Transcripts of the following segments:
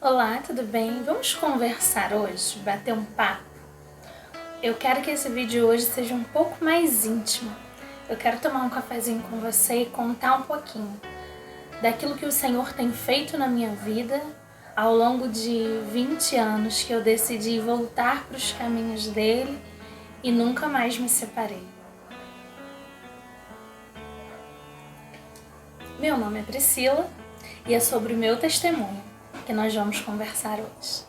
Olá, tudo bem? Vamos conversar hoje, bater um papo? Eu quero que esse vídeo hoje seja um pouco mais íntimo. Eu quero tomar um cafezinho com você e contar um pouquinho daquilo que o Senhor tem feito na minha vida ao longo de 20 anos que eu decidi voltar para os caminhos dele e nunca mais me separei. Meu nome é Priscila e é sobre o meu testemunho que nós vamos conversar hoje.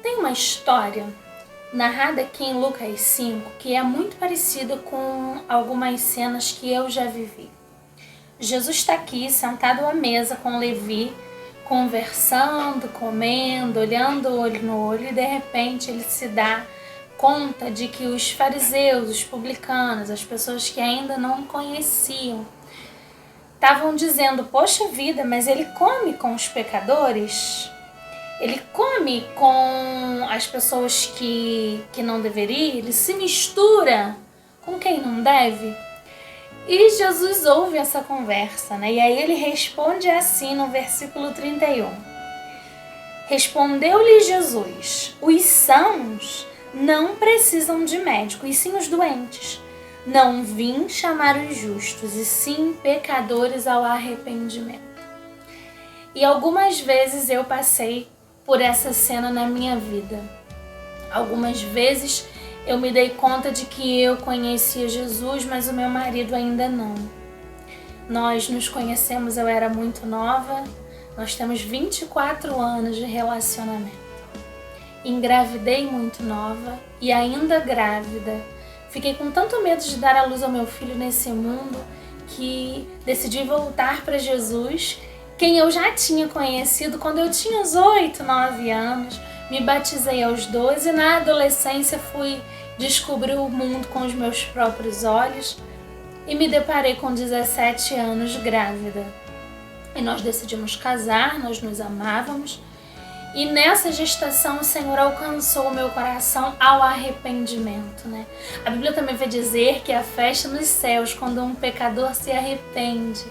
Tem uma história narrada aqui em Lucas 5 que é muito parecida com algumas cenas que eu já vivi. Jesus está aqui sentado à mesa com Levi, conversando, comendo, olhando olho no olho, e de repente ele se dá conta de que os fariseus, os publicanos, as pessoas que ainda não conheciam, estavam dizendo: poxa vida, mas ele come com os pecadores? Ele come com as pessoas que não deveria? Ele se mistura com quem não deve? E Jesus ouve essa conversa, né? E aí ele responde assim no versículo 31. Respondeu-lhe Jesus: os sãos não precisam de médico, e sim os doentes. Não vim chamar os justos, e sim pecadores ao arrependimento. E algumas vezes eu passei por essa cena na minha vida. Algumas vezes eu me dei conta de que eu conhecia Jesus, mas o meu marido ainda não. Nós nos conhecemos, eu era muito nova, nós temos 24 anos de relacionamento. Engravidei muito nova e ainda grávida, fiquei com tanto medo de dar à luz ao meu filho nesse mundo que decidi voltar para Jesus, quem eu já tinha conhecido quando eu tinha uns 8, 9 anos. Me batizei aos 12 e na adolescência fui descobrir o mundo com os meus próprios olhos e me deparei com 17 anos grávida. E nós decidimos casar, nós nos amávamos. E nessa gestação o Senhor alcançou o meu coração ao arrependimento, né? A Bíblia também vai dizer que é a festa nos céus quando um pecador se arrepende.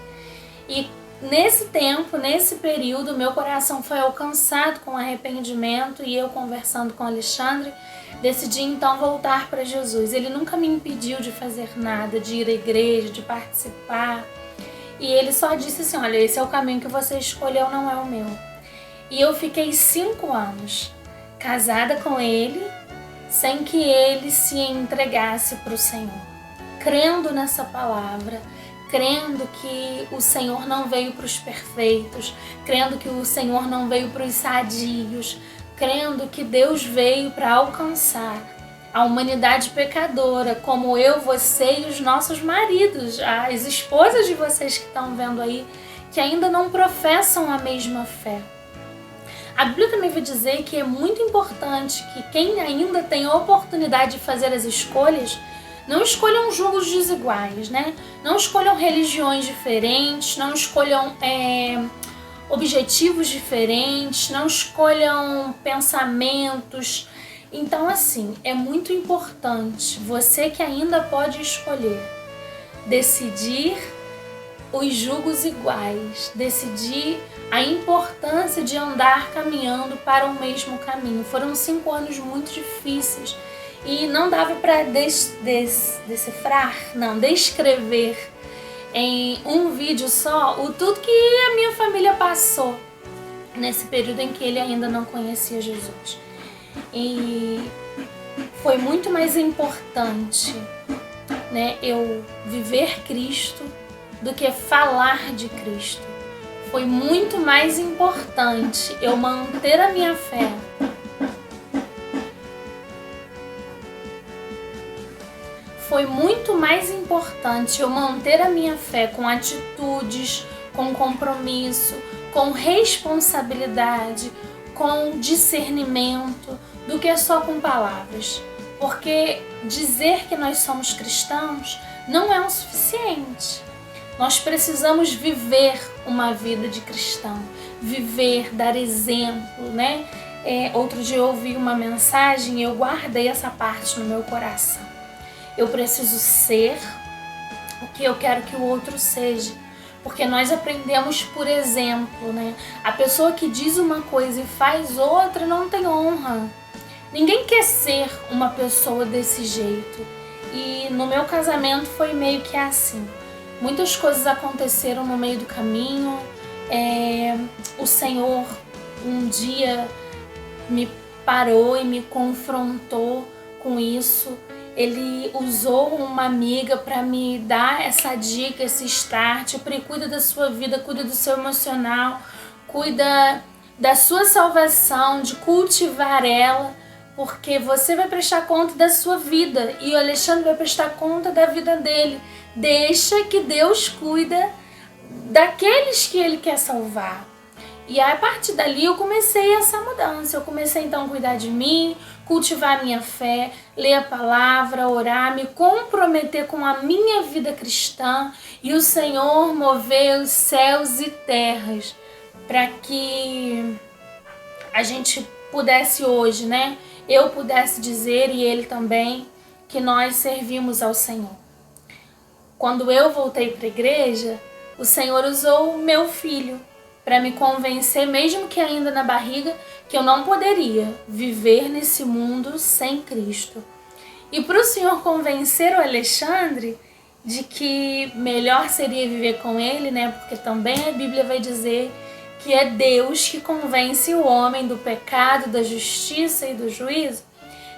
E nesse tempo, nesse período, meu coração foi alcançado com arrependimento e eu, conversando com Alexandre, decidi então voltar para Jesus. Ele nunca me impediu de fazer nada, de ir à igreja, de participar. E ele só disse assim: olha, esse é o caminho que você escolheu, não é o meu. E eu fiquei 5 anos casada com ele, sem que ele se entregasse para o Senhor. Crendo nessa palavra, crendo que o Senhor não veio para os perfeitos, crendo que o Senhor não veio para os sadios, crendo que Deus veio para alcançar a humanidade pecadora, como eu, você e os nossos maridos, as esposas de vocês que estão vendo aí, que ainda não professam a mesma fé. A Bíblia também vai dizer que é muito importante que quem ainda tem a oportunidade de fazer as escolhas, não escolham julgos desiguais, né? Não escolham religiões diferentes, não escolham objetivos diferentes, não escolham pensamentos. Então, assim, é muito importante você que ainda pode escolher decidir os julgos iguais, decidir a importância de andar caminhando para o mesmo caminho. Foram 5 anos muito difíceis e não dava para descrever em um vídeo só o tudo que a minha família passou nesse período em que ele ainda não conhecia Jesus. E foi muito mais importante, né, eu viver Cristo do que falar de Cristo. Foi muito mais importante eu manter a minha fé. Foi muito mais importante eu manter a minha fé com atitudes, com compromisso, com responsabilidade, com discernimento, do que só com palavras. Porque dizer que nós somos cristãos não é o suficiente. Nós precisamos viver uma vida de cristão, viver, dar exemplo, né? Outro dia eu ouvi uma mensagem e eu guardei essa parte no meu coração. Eu preciso ser o que eu quero que o outro seja, porque nós aprendemos por exemplo, né? A pessoa que diz uma coisa e faz outra não tem honra. Ninguém quer ser uma pessoa desse jeito. E no meu casamento foi meio que assim. Muitas coisas aconteceram no meio do caminho. O Senhor um dia me parou e me confrontou com isso. Ele usou uma amiga para me dar essa dica, esse start. Cuida da sua vida, cuida do seu emocional, cuida da sua salvação, de cultivar ela, porque você vai prestar conta da sua vida e o Alexandre vai prestar conta da vida dele. Deixa que Deus cuida daqueles que Ele quer salvar. E a partir dali eu comecei essa mudança. Eu comecei então a cuidar de mim, cultivar a minha fé, ler a palavra, orar, me comprometer com a minha vida cristã e o Senhor mover os céus e terras para que a gente pudesse hoje, né? Eu pudesse dizer e ele também que nós servimos ao Senhor. Quando eu voltei para a igreja, o Senhor usou o meu filho para me convencer, mesmo que ainda na barriga, que eu não poderia viver nesse mundo sem Cristo. E para o Senhor convencer o Alexandre de que melhor seria viver com ele, né? Porque também a Bíblia vai dizer que é Deus que convence o homem do pecado, da justiça e do juízo.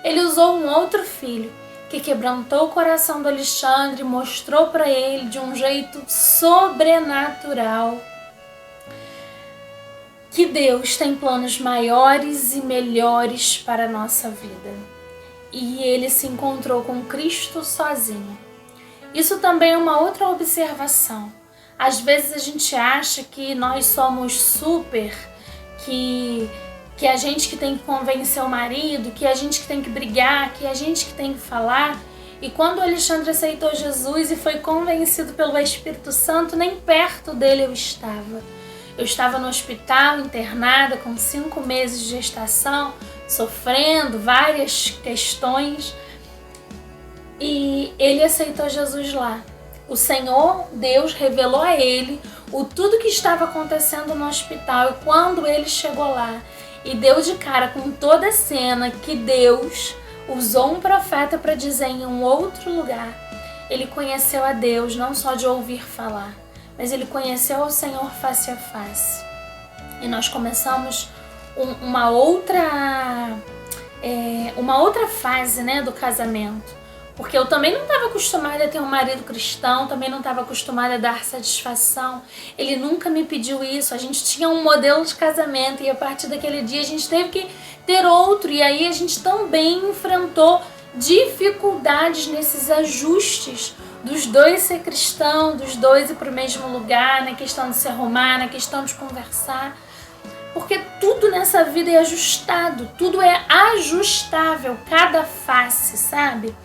Ele usou um outro filho que quebrantou o coração do Alexandre, mostrou para ele de um jeito sobrenatural que Deus tem planos maiores e melhores para a nossa vida. E ele se encontrou com Cristo sozinho. Isso também é uma outra observação. Às vezes a gente acha que nós somos super, que a gente que tem que convencer o marido, que a gente que tem que brigar, que a gente que tem que falar. E quando o Alexandre aceitou Jesus e foi convencido pelo Espírito Santo, nem perto dele eu estava. Eu estava no hospital, internada, com 5 meses de gestação, sofrendo várias questões. E ele aceitou Jesus lá. O Senhor, Deus, revelou a ele tudo que estava acontecendo no hospital. E quando ele chegou lá e deu de cara com toda a cena que Deus usou um profeta para dizer em um outro lugar, ele conheceu a Deus não só de ouvir falar, mas ele conheceu o Senhor face a face. E nós começamos uma outra fase, né, do casamento. Porque eu também não estava acostumada a ter um marido cristão, também não estava acostumada a dar satisfação. Ele nunca me pediu isso. A gente tinha um modelo de casamento e a partir daquele dia a gente teve que ter outro. E aí a gente também enfrentou dificuldades nesses ajustes dos dois ser cristão, dos dois ir para o mesmo lugar, na questão de se arrumar, na questão de conversar. Porque tudo nessa vida é ajustado, tudo é ajustável, cada face, sabe?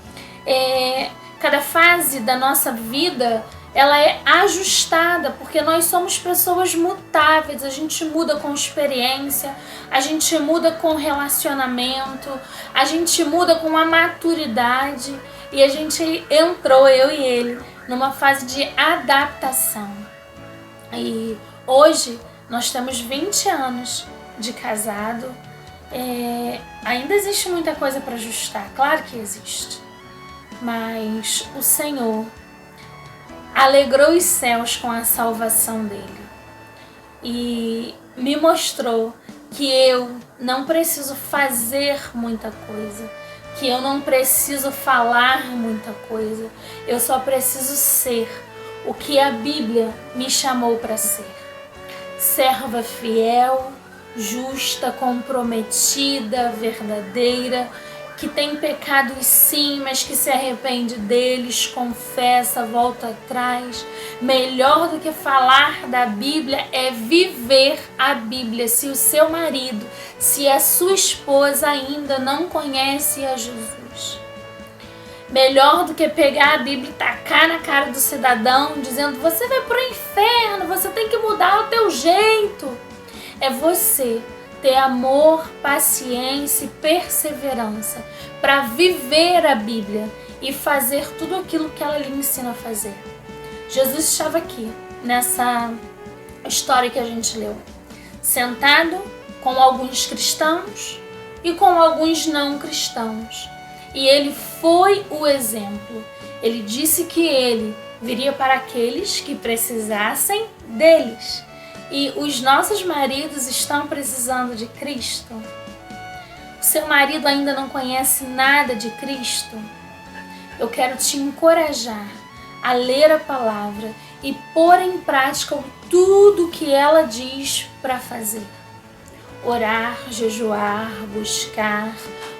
Cada fase da nossa vida, ela é ajustada, porque nós somos pessoas mutáveis, a gente muda com experiência, a gente muda com relacionamento, a gente muda com a maturidade e a gente entrou, eu e ele, numa fase de adaptação. E hoje nós temos 20 anos de casado, ainda existe muita coisa para ajustar, claro que existe. Mas o Senhor alegrou os céus com a salvação dele e me mostrou que eu não preciso fazer muita coisa, que eu não preciso falar muita coisa, eu só preciso ser o que a Bíblia me chamou para ser. Serva fiel, justa, comprometida, verdadeira, que tem pecados sim, mas que se arrepende deles, confessa, volta atrás. Melhor do que falar da Bíblia é viver a Bíblia. Se o seu marido, se a sua esposa ainda não conhece a Jesus, melhor do que pegar a Bíblia e tacar na cara do cidadão, dizendo: você vai pro inferno, você tem que mudar o teu jeito. É você ter amor, paciência e perseverança para viver a Bíblia e fazer tudo aquilo que ela lhe ensina a fazer. Jesus estava aqui nessa história que a gente leu. Sentado com alguns cristãos e com alguns não cristãos. E ele foi o exemplo. Ele disse que ele viria para aqueles que precisassem deles. E os nossos maridos estão precisando de Cristo. O seu marido ainda não conhece nada de Cristo? Eu quero te encorajar a ler a palavra e pôr em prática tudo que ela diz para fazer. Orar, jejuar, buscar,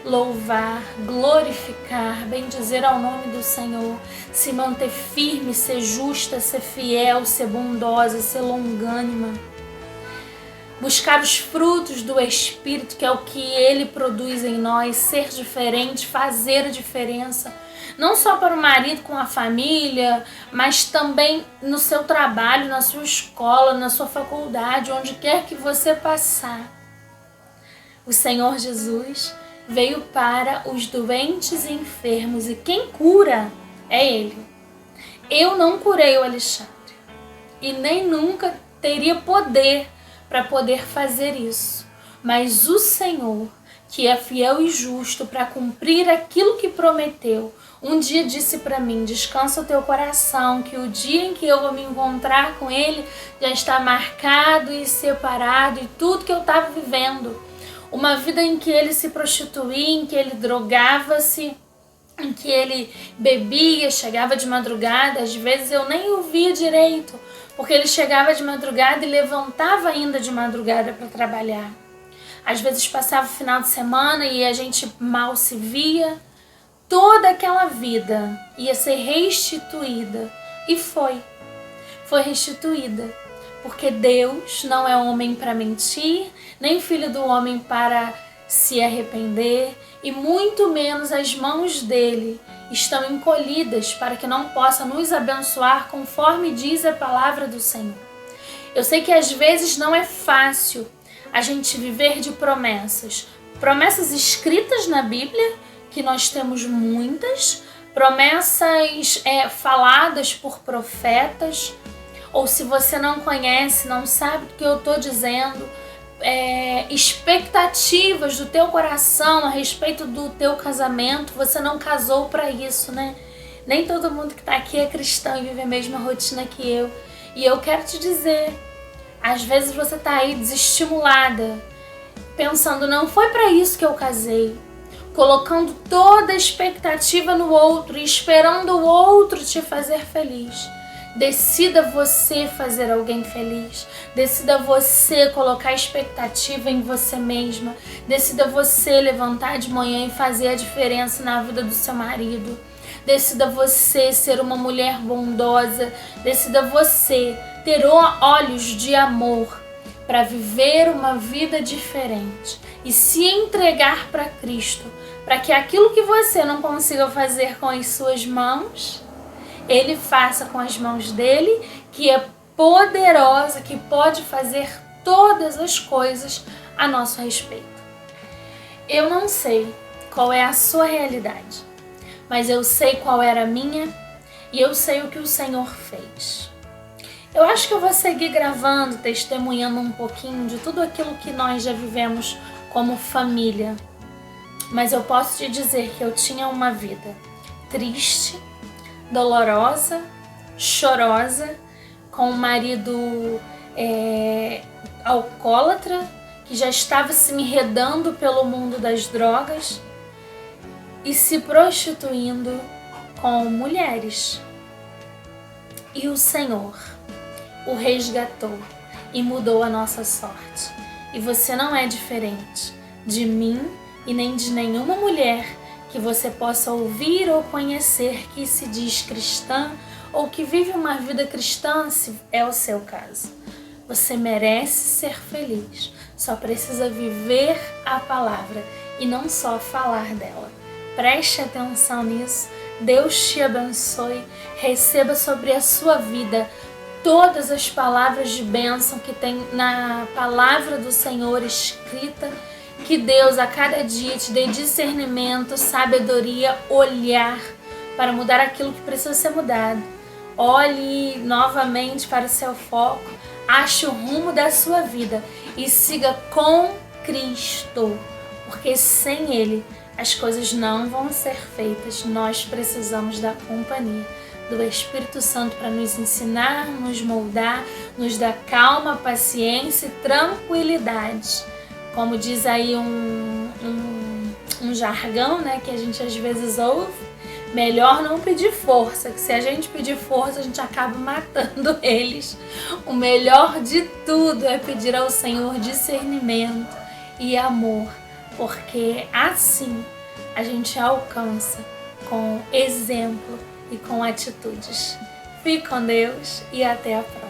louvar, glorificar, bendizer ao nome do Senhor, se manter firme, ser justa, ser fiel, ser bondosa, ser longânima. Buscar os frutos do Espírito, que é o que Ele produz em nós, ser diferente, fazer a diferença. Não só para o marido com a família, mas também no seu trabalho, na sua escola, na sua faculdade, onde quer que você passar. O Senhor Jesus veio para os doentes e enfermos e quem cura é Ele. Eu não curei o Alexandre e nem nunca teria poder para poder fazer isso. Mas o Senhor, que é fiel e justo para cumprir aquilo que prometeu, um dia disse para mim: descansa o teu coração, que o dia em que eu vou me encontrar com Ele já está marcado e separado, e tudo que eu estava vivendo, uma vida em que ele se prostituía, em que ele drogava-se, em que ele bebia, chegava de madrugada, às vezes eu nem ouvia direito, porque ele chegava de madrugada e levantava ainda de madrugada para trabalhar. Às vezes passava o final de semana e a gente mal se via. Toda aquela vida ia ser restituída. E foi restituída. Porque Deus não é homem para mentir, nem filho do homem para se arrepender, e muito menos as mãos dele estão encolhidas para que não possa nos abençoar conforme diz a palavra do Senhor. Eu sei que às vezes não é fácil a gente viver de promessas. Promessas escritas na Bíblia, que nós temos muitas, promessas faladas por profetas, ou se você não conhece, não sabe o que eu estou dizendo, expectativas do teu coração a respeito do teu casamento. Você não casou para isso, né? Nem todo mundo que está aqui é cristão e vive a mesma rotina que eu. E eu quero te dizer, às vezes você está aí desestimulada, pensando, não foi para isso que eu casei, colocando toda a expectativa no outro e esperando o outro te fazer feliz. Decida você fazer alguém feliz. Decida você colocar expectativa em você mesma. Decida você levantar de manhã e fazer a diferença na vida do seu marido. Decida você ser uma mulher bondosa. Decida você ter olhos de amor para viver uma vida diferente e se entregar para Cristo, para que aquilo que você não consiga fazer com as suas mãos, Ele faça com as mãos dele, que é poderosa, que pode fazer todas as coisas a nosso respeito. Eu não sei qual é a sua realidade, mas eu sei qual era a minha e eu sei o que o Senhor fez. Eu acho que eu vou seguir gravando, testemunhando um pouquinho de tudo aquilo que nós já vivemos como família. Mas eu posso te dizer que eu tinha uma vida triste, dolorosa, chorosa, com um marido alcoólatra, que já estava se enredando pelo mundo das drogas e se prostituindo com mulheres. E o Senhor o resgatou e mudou a nossa sorte. E você não é diferente de mim e nem de nenhuma mulher que você possa ouvir ou conhecer que se diz cristã ou que vive uma vida cristã, se é o seu caso. Você merece ser feliz, só precisa viver a palavra e não só falar dela. Preste atenção nisso, Deus te abençoe, receba sobre a sua vida todas as palavras de bênção que tem na palavra do Senhor escrita. Que Deus a cada dia te dê discernimento, sabedoria, olhar para mudar aquilo que precisa ser mudado. olhe novamente para o seu foco, ache o rumo da sua vida e siga com Cristo, porque sem Ele as coisas não vão ser feitas. Nós precisamos da companhia do Espírito Santo para nos ensinar, nos moldar, nos dar calma, paciência e tranquilidade. Como diz aí um jargão, né, que a gente às vezes ouve, melhor não pedir força, que se a gente pedir força a gente acaba matando eles. O melhor de tudo é pedir ao Senhor discernimento e amor, porque assim a gente alcança com exemplo e com atitudes. Fique com Deus e até a próxima.